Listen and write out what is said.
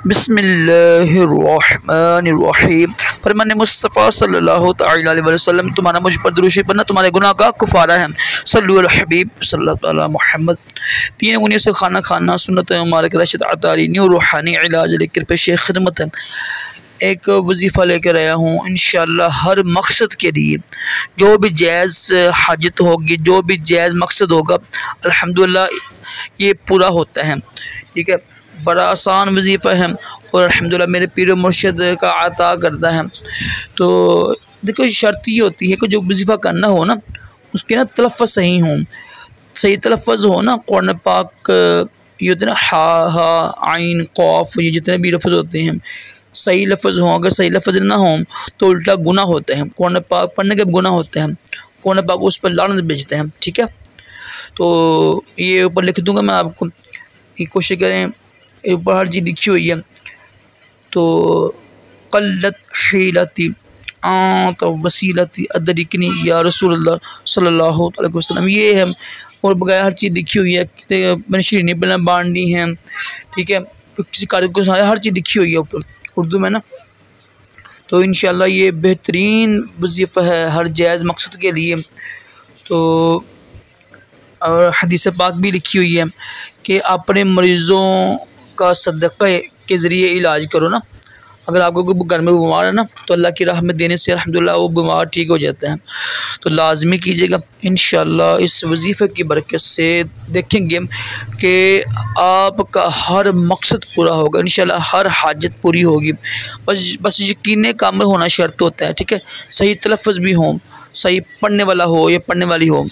बिस्मिल्लाहिर्रहमानिर्रहीम। फरमान मुस्तफ़ा सल्लल्लाहु तआला अलैहि वसल्लम, तुम्हारा मुझ पर दुरूद शरीफ पढ़ना तुम्हारे गुनाह का कुफारा है। सल्लु अला हबीब सल्लल्लाहु अलैहि मोहम्मद। 3 उंगलियों से खाना खाना सुन्नत मुबारक रशद अतारी न्यू रूहानी इलाज लेकर पेश खिदमत है। एक वजीफ़ा लेकर आया हूँ इंशाअल्लाह हर मकसद के लिए। जो भी जायज़ हाजत होगी, जो भी जायज़ मकसद होगा, अल्हम्दुलिल्लाह ये पूरा होता है। ठीक है, बड़ा आसान वजीफ़ा है और अल्हम्दुलिल्लाह मेरे पीर मुर्शिद का अता करता है। तो देखो शर्त ये होती है कि जो वजीफ़ा करना हो ना, उसके ना तलफ़्फ़ुज़ सही हों, सही तलफ़्फ़ुज़ हो ना। कुरान पाक ये होते हैं ना, हा आइन क़ाफ, ये जितने भी लफ्ज़ होते हैं सही लफ्ज़ हों। अगर सही लफ्ज़ ना हों तो उल्टा गुनाह होते हैं। कुरान पाक पढ़ने के गुनाह होते हैं, कुरान पाक उस पर लानत भेजते हैं। ठीक है, तो ये ऊपर लिख दूँगा मैं आपको, ये कोशिश करें, ऊपर हर चीज़ लिखी हुई है। तो क़ल्लत हीलती तो वसीलती अदरिकनी या रसूलुल्लाह सल्लल्लाहु अलैहि वसल्लम, ये है। और बगैर हर चीज़ लिखी हुई है, मैंने शीरनी बांधनी है। ठीक है, तो किसी कार्य को हर चीज़ लिखी हुई है ऊपर उर्दू में ना। तो इंशाअल्लाह ये बेहतरीन वजीफ़ा है हर जायज़ मकसद के लिए। तो और हदीस पाक भी लिखी हुई है कि अपने मरीज़ों का सदक़े के ज़रिए इलाज करो ना। अगर आपको कोई घर में बीमार है ना, तो अल्लाह की राह में देने से अल्हम्दुलिल्लाह वो बीमार ठीक हो जाता है। तो लाज़मी कीजिएगा इंशाअल्लाह। इस वजीफ़े की बरकत से देखेंगे कि आपका हर मकसद पूरा होगा इंशाअल्लाह, हर हाजत पूरी होगी। बस यकीन कामिल होना शर्त होता है। ठीक है, सही तलफ़्फ़ुज़ भी हो, सही पढ़ने वाला हो या पढ़ने वाली हो।